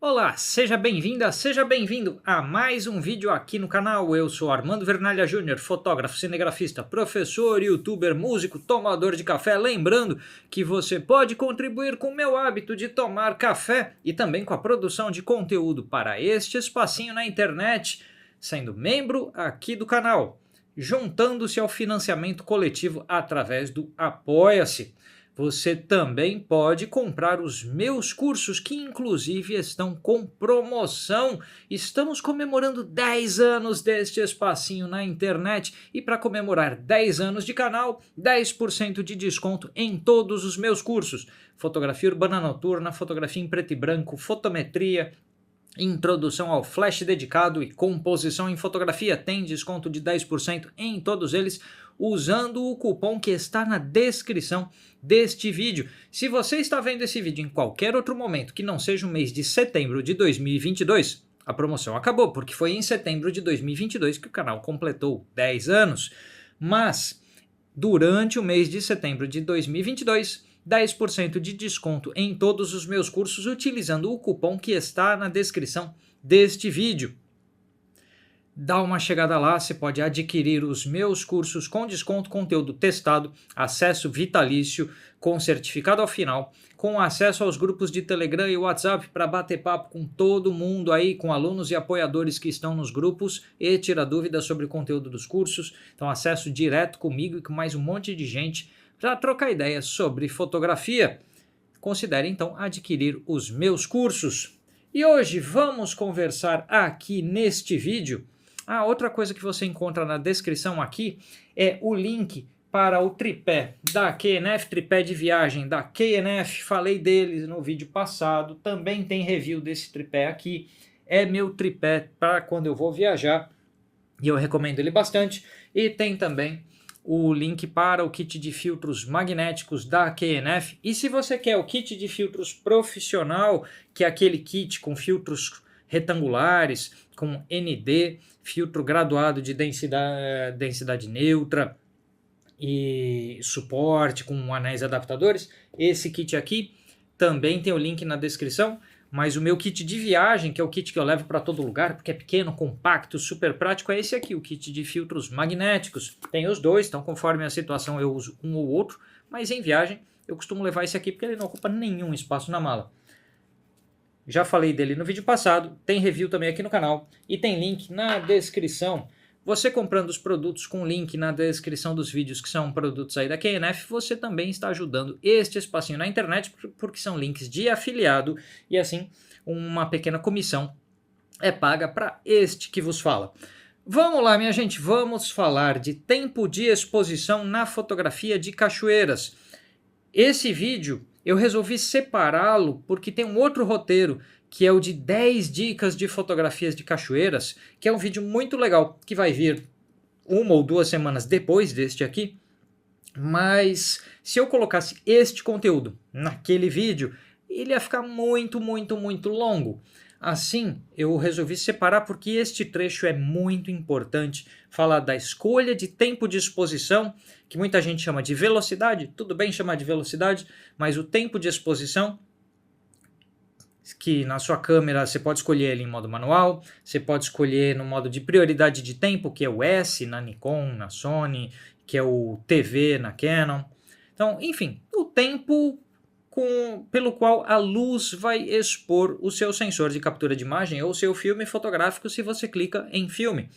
Olá, seja bem-vinda, seja bem-vindo a mais um vídeo aqui no canal. Eu sou Armando Vernalha Júnior, fotógrafo, cinegrafista, professor, youtuber, músico, tomador de café. Lembrando que você pode contribuir com o meu hábito de tomar café e também com a produção de conteúdo para este espacinho na internet, sendo membro aqui do canal, juntando-se ao financiamento coletivo através do Apoia-se. Você também pode comprar os meus cursos, que inclusive estão com promoção. Estamos comemorando 10 anos deste espacinho na internet e para comemorar 10 anos de canal, 10% de desconto em todos os meus cursos. Fotografia urbana noturna, fotografia em preto e branco, fotometria, introdução ao flash dedicado e composição em fotografia. Tem desconto de 10% em todos eles usando o cupom que está na descrição deste vídeo. Se você está vendo esse vídeo em qualquer outro momento que não seja o mês de setembro de 2022, a promoção acabou, porque foi em setembro de 2022 que o canal completou 10 anos. Mas durante o mês de setembro de 2022, 10% de desconto em todos os meus cursos utilizando o cupom que está na descrição deste vídeo. Dá uma chegada lá, você pode adquirir os meus cursos com desconto, conteúdo testado, acesso vitalício, com certificado ao final, com acesso aos grupos de Telegram e WhatsApp para bater papo com todo mundo aí, com alunos e apoiadores que estão nos grupos e tirar dúvidas sobre o conteúdo dos cursos. Então acesso direto comigo e com mais um monte de gente para trocar ideias sobre fotografia. Considere então adquirir os meus cursos. E hoje vamos conversar aqui neste vídeo. Outra coisa que você encontra na descrição aqui é o link para o tripé da KNF, tripé de viagem da KNF. Falei deles no vídeo passado, também tem review desse tripé aqui. É meu tripé para quando eu vou viajar e eu recomendo ele bastante. E tem também o link para o kit de filtros magnéticos da KNF. E se você quer o kit de filtros profissional, que é aquele kit com filtros retangulares, com ND, filtro graduado de densidade neutra e suporte com anéis adaptadores, esse kit aqui também tem o link na descrição. Mas o meu kit de viagem, que é o kit que eu levo para todo lugar, porque é pequeno, compacto, super prático, é esse aqui, o kit de filtros magnéticos. Tem os dois, então conforme a situação eu uso um ou outro, mas em viagem eu costumo levar esse aqui porque ele não ocupa nenhum espaço na mala. Já falei dele no vídeo passado, tem review também aqui no canal e tem link na descrição. Você comprando os produtos com link na descrição dos vídeos que são produtos aí da KNF, você também está ajudando este espacinho na internet, porque são links de afiliado e assim uma pequena comissão é paga para este que vos fala. Vamos lá, minha gente, vamos falar de tempo de exposição na fotografia de cachoeiras. Esse vídeo eu resolvi separá-lo porque tem um outro roteiro, que é o de 10 dicas de fotografias de cachoeiras, que é um vídeo muito legal, que vai vir 1 ou 2 semanas depois deste aqui. Mas se eu colocasse este conteúdo naquele vídeo, ele ia ficar muito longo. Assim, eu resolvi separar porque este trecho é muito importante. Falar da escolha de tempo de exposição, que muita gente chama de velocidade, tudo bem chamar de velocidade, mas o tempo de exposição, que na sua câmera você pode escolher ele em modo manual, você pode escolher no modo de prioridade de tempo, que é o S na Nikon, na Sony, que é o TV na Canon. Então, enfim, o tempo pelo qual a luz vai expor o seu sensor de captura de imagem ou seu filme fotográfico se você clica em filme.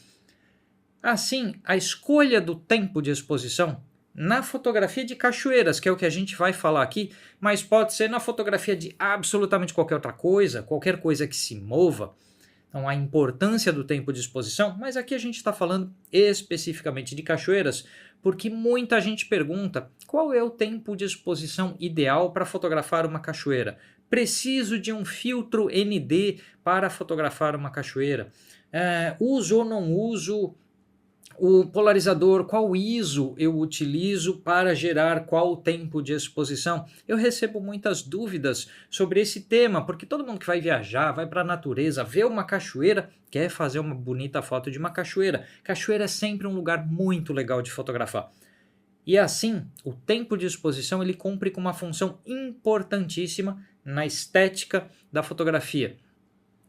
Assim, a escolha do tempo de exposição na fotografia de cachoeiras, que é o que a gente vai falar aqui, mas pode ser na fotografia de absolutamente qualquer coisa que se mova. Então, a importância do tempo de exposição, mas aqui a gente está falando especificamente de cachoeiras, porque muita gente pergunta qual é o tempo de exposição ideal para fotografar uma cachoeira. Preciso de um filtro ND para fotografar uma cachoeira? Uso ou não uso o polarizador? Qual ISO eu utilizo para gerar qual tempo de exposição? Eu recebo muitas dúvidas sobre esse tema, porque todo mundo que vai viajar, vai para a natureza, vê uma cachoeira, quer fazer uma bonita foto de uma cachoeira. Cachoeira é sempre um lugar muito legal de fotografar. E assim, o tempo de exposição ele cumpre com uma função importantíssima na estética da fotografia.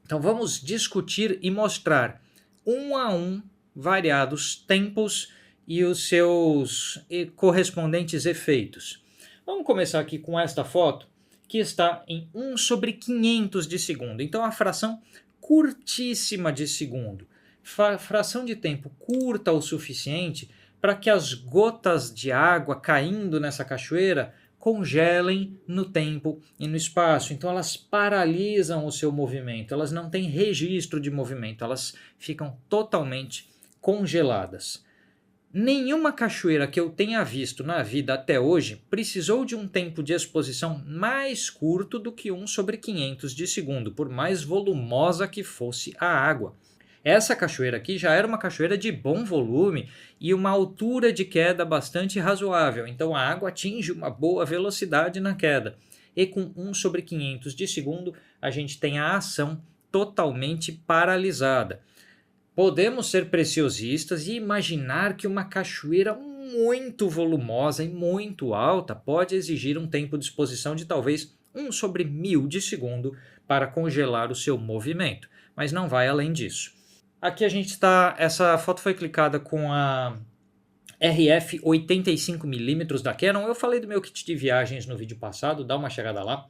Então vamos discutir e mostrar um a um variados tempos e os seus correspondentes efeitos. Vamos começar aqui com esta foto, que está em 1 sobre 500 de segundo. Então a fração curtíssima de segundo. Fração de tempo curta o suficiente para que as gotas de água caindo nessa cachoeira congelem no tempo e no espaço. Então elas paralisam o seu movimento, elas não têm registro de movimento, elas ficam totalmente congeladas. Nenhuma cachoeira que eu tenha visto na vida até hoje precisou de um tempo de exposição mais curto do que 1 sobre 500 de segundo, por mais volumosa que fosse a água. Essa cachoeira aqui já era uma cachoeira de bom volume e uma altura de queda bastante razoável, então a água atinge uma boa velocidade na queda. E com 1 sobre 500 de segundo a gente tem a ação totalmente paralisada. Podemos ser preciosistas e imaginar que uma cachoeira muito volumosa e muito alta pode exigir um tempo de exposição de talvez 1 sobre 1000 de segundo para congelar o seu movimento, mas não vai além disso. Aqui a gente está, essa foto foi clicada com a RF 85mm da Canon. Eu falei do meu kit de viagens no vídeo passado, dá uma chegada lá.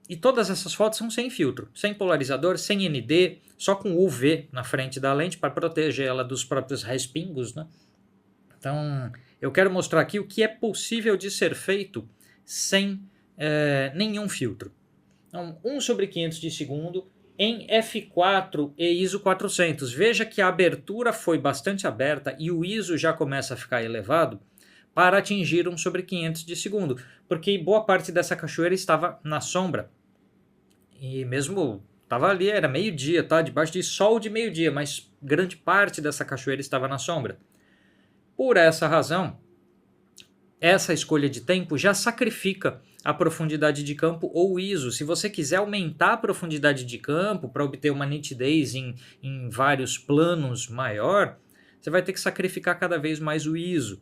E todas essas fotos são sem filtro, sem polarizador, sem ND, só com UV na frente da lente para proteger ela dos próprios respingos, né? Então, eu quero mostrar aqui o que é possível de ser feito sem nenhum filtro. Então, 1 sobre 500 de segundo em f4 e ISO 400. Veja que a abertura foi bastante aberta e o ISO já começa a ficar elevado para atingir 1 sobre 500 de segundo, porque boa parte dessa cachoeira estava na sombra, e mesmo estava ali, era meio-dia, tá? Debaixo de sol de meio-dia, mas grande parte dessa cachoeira estava na sombra. Por essa razão, essa escolha de tempo já sacrifica a profundidade de campo ou ISO. Se você quiser aumentar a profundidade de campo para obter uma nitidez em vários planos maior, você vai ter que sacrificar cada vez mais o ISO,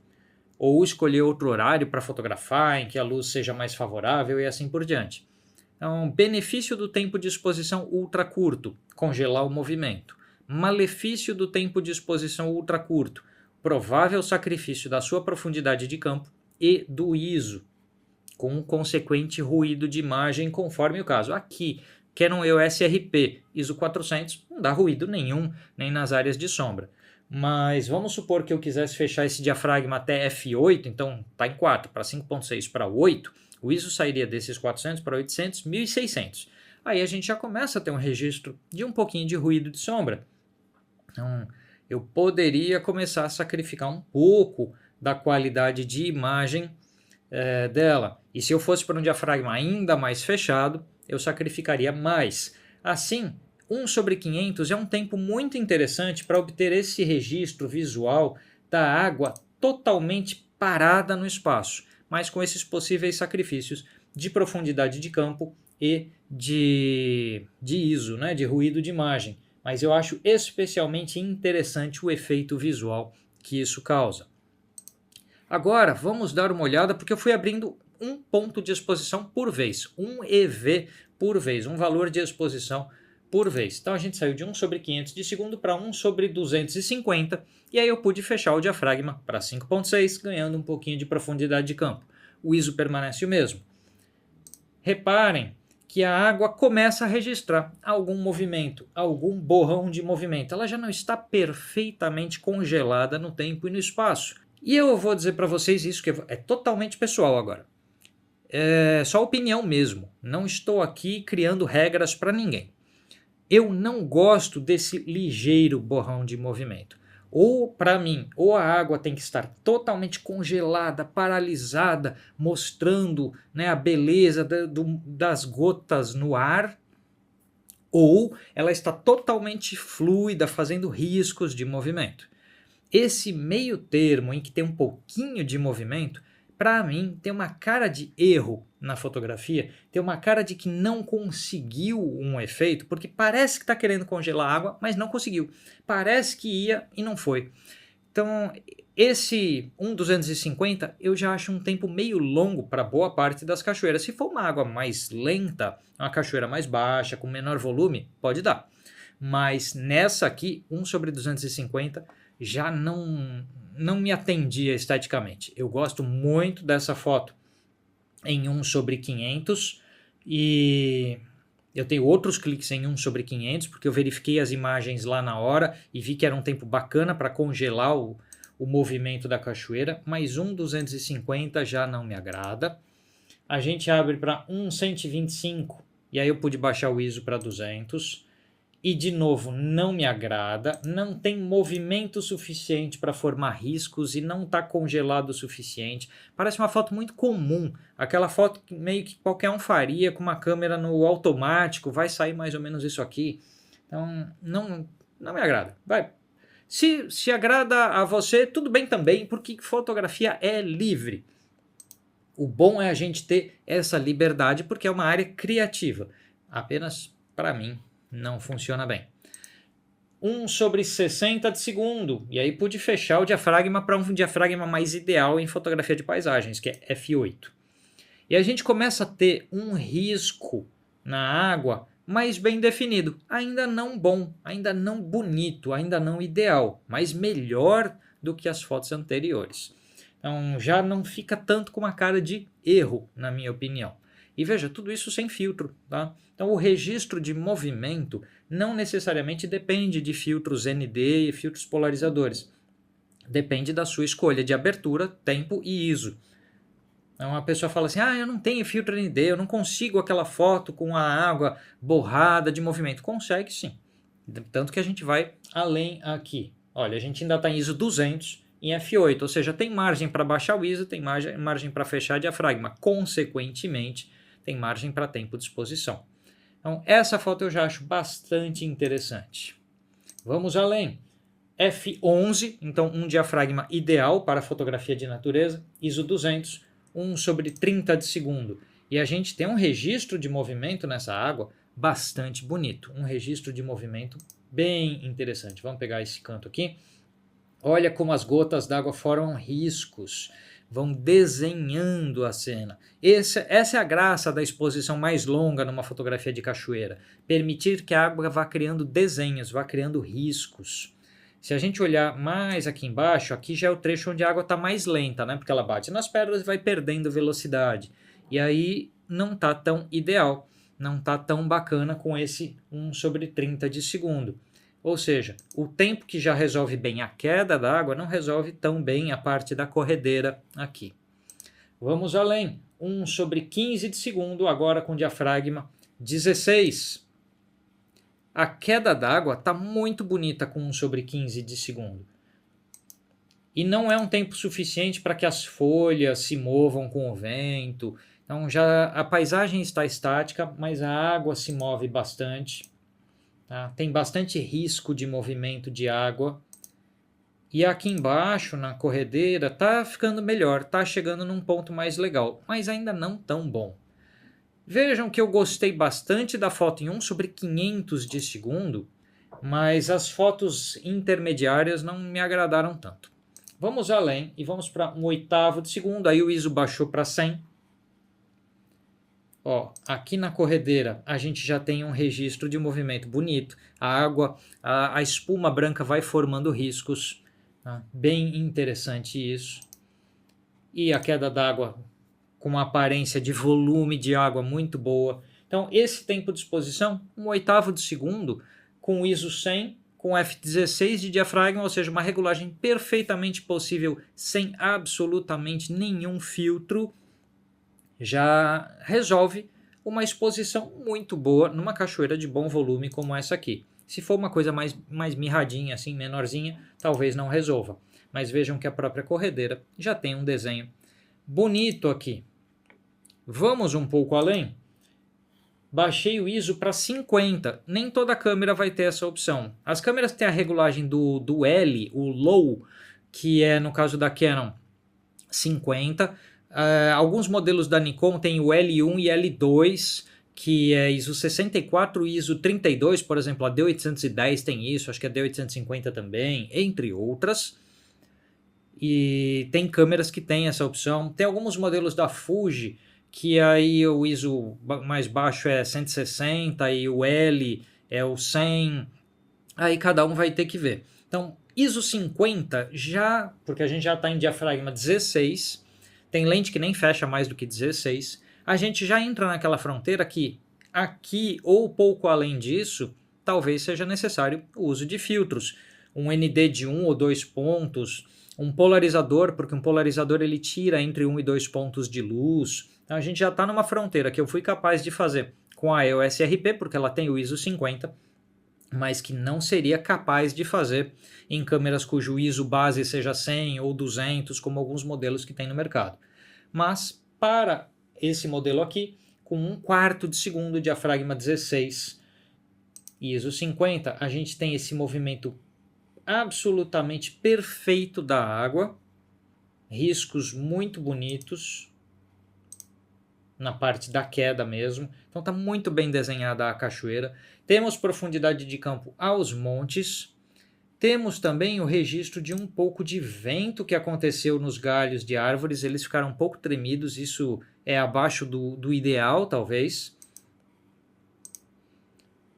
ou escolher outro horário para fotografar, em que a luz seja mais favorável e assim por diante. Então, benefício do tempo de exposição ultra curto, congelar o movimento. Malefício do tempo de exposição ultra curto, provável sacrifício da sua profundidade de campo e do ISO, com um consequente ruído de imagem conforme o caso. Aqui, Canon EOS RP, ISO 400, não dá ruído nenhum, nem nas áreas de sombra. Mas vamos supor que eu quisesse fechar esse diafragma até f8, então está em 4, para 5.6 para 8, o ISO sairia desses 400 para 800, 1600. Aí a gente já começa a ter um registro de um pouquinho de ruído de sombra. Então, eu poderia começar a sacrificar um pouco da qualidade de imagem dela. E se eu fosse para um diafragma ainda mais fechado, eu sacrificaria mais. Assim, 1 sobre 500 é um tempo muito interessante para obter esse registro visual da água totalmente parada no espaço, mas com esses possíveis sacrifícios de profundidade de campo e de ISO, né, de ruído de imagem. Mas eu acho especialmente interessante o efeito visual que isso causa. Agora vamos dar uma olhada, porque eu fui abrindo um ponto de exposição por vez, um EV por vez, um valor de exposição por vez. Então a gente saiu de 1 sobre 500 de segundo para 1 sobre 250, e aí eu pude fechar o diafragma para 5.6, ganhando um pouquinho de profundidade de campo. O ISO permanece o mesmo. Reparem que a água começa a registrar algum movimento, algum borrão de movimento. Ela já não está perfeitamente congelada no tempo e no espaço. E eu vou dizer para vocês isso, que é totalmente pessoal agora. É só opinião mesmo. Não estou aqui criando regras para ninguém. Eu não gosto desse ligeiro borrão de movimento. Ou, para mim, ou a água tem que estar totalmente congelada, paralisada, mostrando, né, a beleza das gotas no ar, ou ela está totalmente fluida, fazendo riscos de movimento. Esse meio termo em que tem um pouquinho de movimento, para mim, tem uma cara de erro na fotografia, tem uma cara de que não conseguiu um efeito, porque parece que está querendo congelar a água, mas não conseguiu. Parece que ia e não foi. Então, esse 1.250 eu já acho um tempo meio longo para boa parte das cachoeiras. Se for uma água mais lenta, uma cachoeira mais baixa, com menor volume, pode dar. mas nessa aqui, 1/250, já não me atendia esteticamente. Eu gosto muito dessa foto em 1/500 e eu tenho outros cliques em 1/500 porque eu verifiquei as imagens lá na hora e vi que era um tempo bacana para congelar o movimento da cachoeira, mas 1/250 já não me agrada. A gente abre para 1/125 e aí eu pude baixar o ISO para 200. E de novo, não me agrada, não tem movimento suficiente para formar riscos e não está congelado o suficiente. Parece uma foto muito comum, aquela foto que meio que qualquer um faria com uma câmera no automático, vai sair mais ou menos isso aqui. Então, não me agrada. Vai. Se agrada a você, tudo bem também, porque fotografia é livre. O bom é a gente ter essa liberdade porque é uma área criativa. Apenas para mim não funciona bem. 1/60 de segundo. E aí pude fechar o diafragma para um diafragma mais ideal em fotografia de paisagens, que é f8. E a gente começa a ter um risco na água mais bem definido. Ainda não bom, ainda não bonito, ainda não ideal, mas melhor do que as fotos anteriores. Então já não fica tanto com uma cara de erro, na minha opinião. E veja, tudo isso sem filtro, tá? Então o registro de movimento não necessariamente depende de filtros ND e filtros polarizadores. Depende da sua escolha de abertura, tempo e ISO. Então a pessoa fala assim, eu não tenho filtro ND, eu não consigo aquela foto com a água borrada de movimento. Consegue sim, tanto que a gente vai além aqui. Olha, a gente ainda está em ISO 200 em f8, ou seja, tem margem para baixar o ISO, tem margem para fechar diafragma. Consequentemente, tem margem para tempo de exposição. Então, essa foto eu já acho bastante interessante. Vamos além. F11, então um diafragma ideal para fotografia de natureza, ISO 200, 1/30 de segundo. E a gente tem um registro de movimento nessa água bastante bonito, um registro de movimento bem interessante. Vamos pegar esse canto aqui. Olha como as gotas d'água formam riscos, vão desenhando a cena. Essa é a graça da exposição mais longa numa fotografia de cachoeira. Permitir que a água vá criando desenhos, vá criando riscos. Se a gente olhar mais aqui embaixo, aqui já é o trecho onde a água está mais lenta, né? Porque ela bate nas pedras e vai perdendo velocidade. E aí não está tão ideal, não está tão bacana com esse 1/30 de segundo. Ou seja, o tempo que já resolve bem a queda da água não resolve tão bem a parte da corredeira aqui. Vamos além, 1/15 de segundo, agora com diafragma 16. A queda d'água está muito bonita com 1/15 de segundo. E não é um tempo suficiente para que as folhas se movam com o vento. Então já a paisagem está estática, mas a água se move bastante. Tá? Tem bastante risco de movimento de água. E aqui embaixo, na corredeira, está ficando melhor, está chegando num ponto mais legal, mas ainda não tão bom. Vejam que eu gostei bastante da foto em 1/500 de segundo, mas as fotos intermediárias não me agradaram tanto. Vamos além e vamos para 1/8 de segundo, aí o ISO baixou para 100. Ó, aqui na corredeira a gente já tem um registro de movimento bonito, a água, a espuma branca vai formando riscos, tá? Bem interessante isso. E a queda d'água com uma aparência de volume de água muito boa. Então esse tempo de exposição, 1/8 de segundo, com ISO 100, com f16 de diafragma, ou seja, uma regulagem perfeitamente possível, sem absolutamente nenhum filtro, já resolve uma exposição muito boa numa cachoeira de bom volume como essa aqui. Se for uma coisa mais mirradinha, assim, menorzinha, talvez não resolva. Mas vejam que a própria corredeira já tem um desenho bonito aqui. Vamos um pouco além? Baixei o ISO para 50. Nem toda câmera vai ter essa opção. As câmeras têm a regulagem do L, o Low, que é no caso da Canon 50. Alguns modelos da Nikon têm o L1 e L2, que é ISO 64 e ISO 32, por exemplo, a D810 tem isso, acho que a D850 também, entre outras. E tem câmeras que têm essa opção. Tem alguns modelos da Fuji, que aí o ISO mais baixo é 160 e o L é o 100. aí cada um vai ter que ver. Então, ISO 50 já, porque a gente já está em diafragma 16, tem lente que nem fecha mais do que 16, a gente já entra naquela fronteira que aqui ou pouco além disso, talvez seja necessário o uso de filtros. Um ND de 1 ou 2 pontos, um polarizador, porque um polarizador ele tira entre 1 e 2 pontos de luz. Então a gente já está numa fronteira que eu fui capaz de fazer com a EOS RP, porque ela tem o ISO 50, mas que não seria capaz de fazer em câmeras cujo ISO base seja 100 ou 200, como alguns modelos que tem no mercado. Mas para esse modelo aqui, com 1/4 de segundo, diafragma 16, ISO 50, a gente tem esse movimento absolutamente perfeito da água, riscos muito bonitos na parte da queda mesmo, então está muito bem desenhada a cachoeira. Temos profundidade de campo aos montes, temos também o registro de um pouco de vento que aconteceu nos galhos de árvores, eles ficaram um pouco tremidos, isso é abaixo do ideal talvez.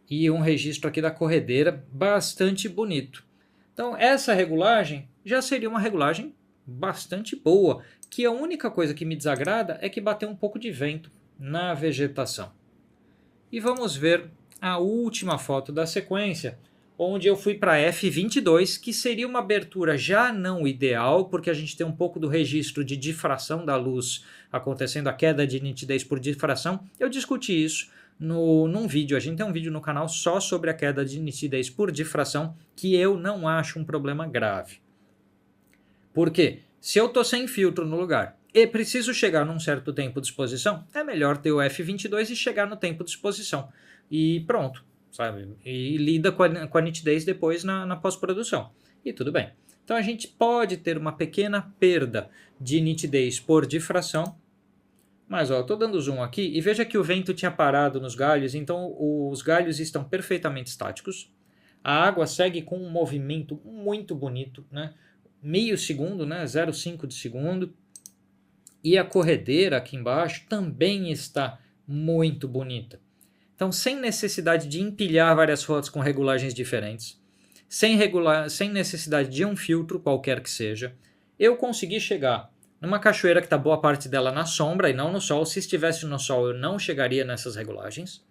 E um registro aqui da corredeira bastante bonito. Então essa regulagem já seria uma regulagem bastante boa, que a única coisa que me desagrada é que bateu um pouco de vento na vegetação. E vamos ver a última foto da sequência, onde eu fui para f22, que seria uma abertura já não ideal, porque a gente tem um pouco do registro de difração da luz acontecendo, a queda de nitidez por difração. Eu discuti isso num vídeo, a gente tem um vídeo no canal só sobre a queda de nitidez por difração, que eu não acho um problema grave. Por quê? Se eu estou sem filtro no lugar e preciso chegar num certo tempo de exposição, é melhor ter o f22 e chegar no tempo de exposição. E pronto, sabe? E lida com a nitidez depois na pós-produção. E tudo bem. Então a gente pode ter uma pequena perda de nitidez por difração. Mas ó, eu estou dando zoom aqui e veja que o vento tinha parado nos galhos, então os galhos estão perfeitamente estáticos. A água segue com um movimento muito bonito, né? Meio segundo, né? 0,5 de segundo. E a corredeira aqui embaixo também está muito bonita. Então, sem necessidade de empilhar várias fotos com regulagens diferentes, sem necessidade de um filtro qualquer que seja, eu consegui chegar numa cachoeira que está boa parte dela na sombra e não no sol. Se estivesse no sol, eu não chegaria nessas regulagens.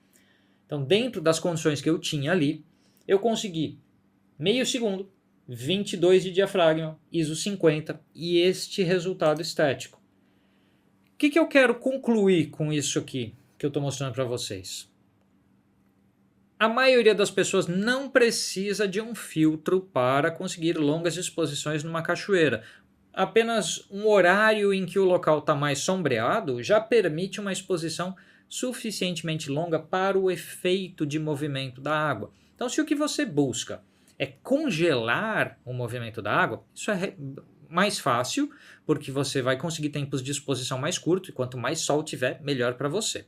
Então, dentro das condições que eu tinha ali, eu consegui meio segundo, 22 de diafragma, ISO 50 e este resultado estético. O que eu quero concluir com isso aqui que eu estou mostrando para vocês? A maioria das pessoas não precisa de um filtro para conseguir longas exposições numa cachoeira. Apenas um horário em que o local está mais sombreado já permite uma exposição suficientemente longa para o efeito de movimento da água. Então, se o que você busca é congelar o movimento da água, isso é mais fácil, porque você vai conseguir tempos de exposição mais curtos e quanto mais sol tiver, melhor para você.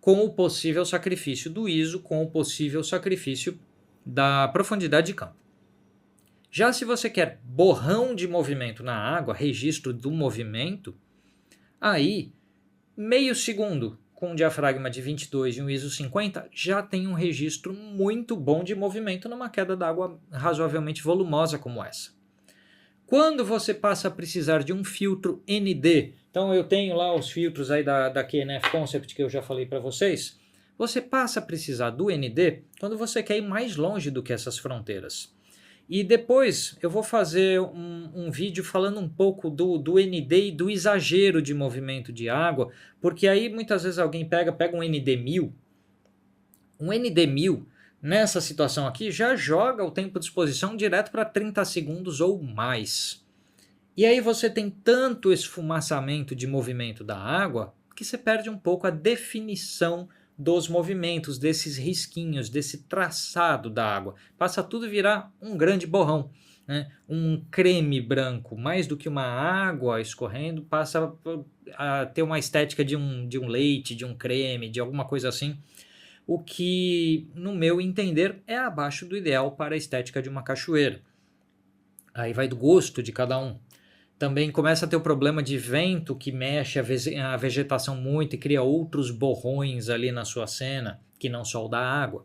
Com o possível sacrifício do ISO, com o possível sacrifício da profundidade de campo. Já se você quer borrão de movimento na água, registro do movimento, aí meio segundo com um diafragma de 22 e um ISO 50 já tem um registro muito bom de movimento numa queda d'água razoavelmente volumosa como essa. Quando você passa a precisar de um filtro ND, então eu tenho lá os filtros aí da QNF Concept que eu já falei para vocês, você passa a precisar do ND quando você quer ir mais longe do que essas fronteiras. E depois eu vou fazer um vídeo falando um pouco do ND e do exagero de movimento de água, porque aí muitas vezes alguém pega um ND 1000, um ND 1000 nessa situação aqui já joga o tempo de exposição direto para 30 segundos ou mais. E aí você tem tanto esfumaçamento de movimento da água que você perde um pouco a definição dos movimentos, desses risquinhos, desse traçado da água. Passa tudo a virar um grande borrão, né? Um creme branco, mais do que uma água escorrendo, passa a ter uma estética de um leite, de um creme, de alguma coisa assim, o que, no meu entender, é abaixo do ideal para a estética de uma cachoeira. Aí vai do gosto de cada um. Também começa a ter o problema de vento que mexe a vegetação muito e cria outros borrões ali na sua cena, que não só o da água.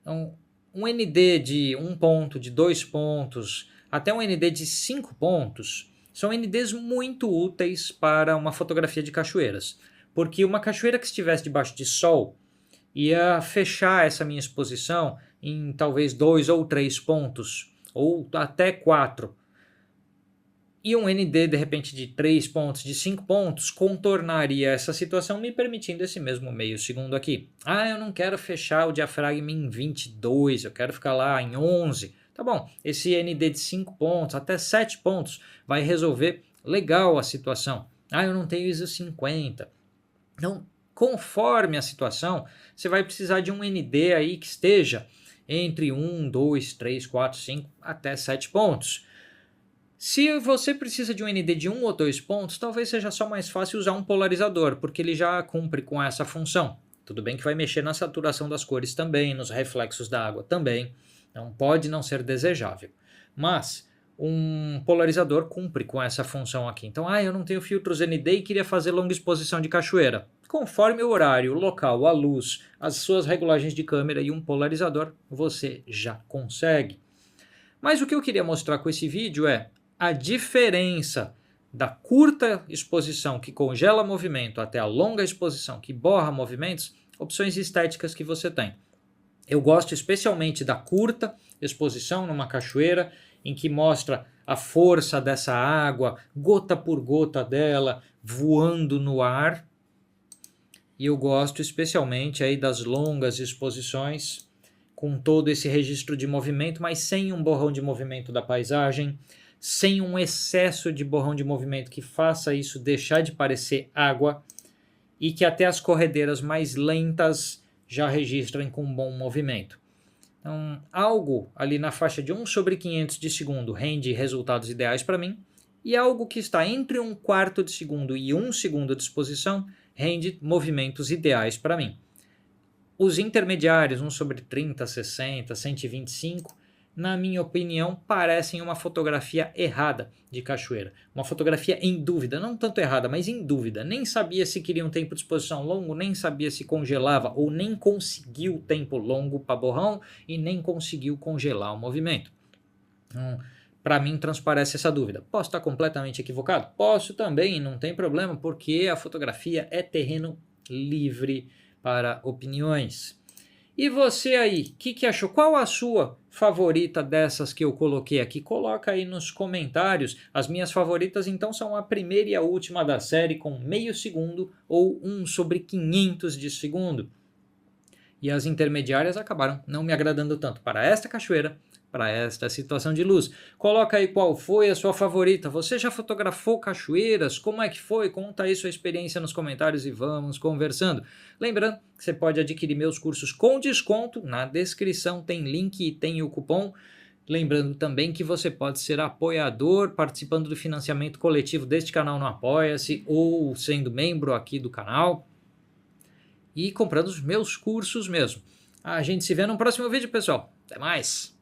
Então, um ND de 1 ponto, de 2 pontos, até um ND de 5 pontos, são NDs muito úteis para uma fotografia de cachoeiras. Porque uma cachoeira que estivesse debaixo de sol ia fechar essa minha exposição em talvez 2 ou 3 pontos, ou até 4. E um ND de repente de 3 pontos, de 5 pontos, contornaria essa situação, me permitindo esse mesmo meio segundo aqui. Eu não quero fechar o diafragma em 22, eu quero ficar lá em 11. Tá bom, esse ND de 5 pontos, até 7 pontos, vai resolver legal a situação. Eu não tenho ISO 50. Então, conforme a situação, você vai precisar de um ND aí que esteja entre 1, 2, 3, 4, 5 até 7 pontos. Se você precisa de um ND de 1 ou 2 pontos, talvez seja só mais fácil usar um polarizador, porque ele já cumpre com essa função. Tudo bem que vai mexer na saturação das cores também, nos reflexos da água também, então pode não ser desejável. Mas um polarizador cumpre com essa função aqui. Então, eu não tenho filtros ND e queria fazer longa exposição de cachoeira. Conforme o horário, o local, a luz, as suas regulagens de câmera e um polarizador, você já consegue. Mas o que eu queria mostrar com esse vídeo é a diferença da curta exposição que congela movimento até a longa exposição que borra movimentos, opções estéticas que você tem. Eu gosto especialmente da curta exposição numa cachoeira, em que mostra a força dessa água, gota por gota dela, voando no ar. E eu gosto especialmente aí das longas exposições, com todo esse registro de movimento, mas sem um borrão de movimento da paisagem, sem um excesso de borrão de movimento que faça isso deixar de parecer água, e que até as corredeiras mais lentas já registrem com um bom movimento. Então, algo ali na faixa de 1/500 de segundo rende resultados ideais para mim, e algo que está entre 1/4 de segundo e 1 segundo de exposição rende movimentos ideais para mim. Os intermediários, 1/30, 60, 125, na minha opinião, parecem uma fotografia errada de cachoeira. Uma fotografia em dúvida, não tanto errada, mas em dúvida. Nem sabia se queria um tempo de exposição longo, nem sabia se congelava, ou nem conseguiu tempo longo para borrão e nem conseguiu congelar o movimento. Para mim transparece essa dúvida. Posso estar completamente equivocado? Posso também, não tem problema, porque a fotografia é terreno livre para opiniões. E você aí, o que achou? Qual a sua favorita dessas que eu coloquei aqui? Coloca aí nos comentários. As minhas favoritas então são a primeira e a última da série com meio segundo ou 1/500 de segundo. E as intermediárias acabaram não me agradando tanto para esta cachoeira, para esta situação de luz. Coloca aí qual foi a sua favorita. Você já fotografou cachoeiras? Como é que foi? Conta aí sua experiência nos comentários e vamos conversando. Lembrando que você pode adquirir meus cursos com desconto. Na descrição tem link e tem o cupom. Lembrando também que você pode ser apoiador participando do financiamento coletivo deste canal no Apoia-se ou sendo membro aqui do canal e comprando os meus cursos mesmo. A gente se vê no próximo vídeo, pessoal. Até mais!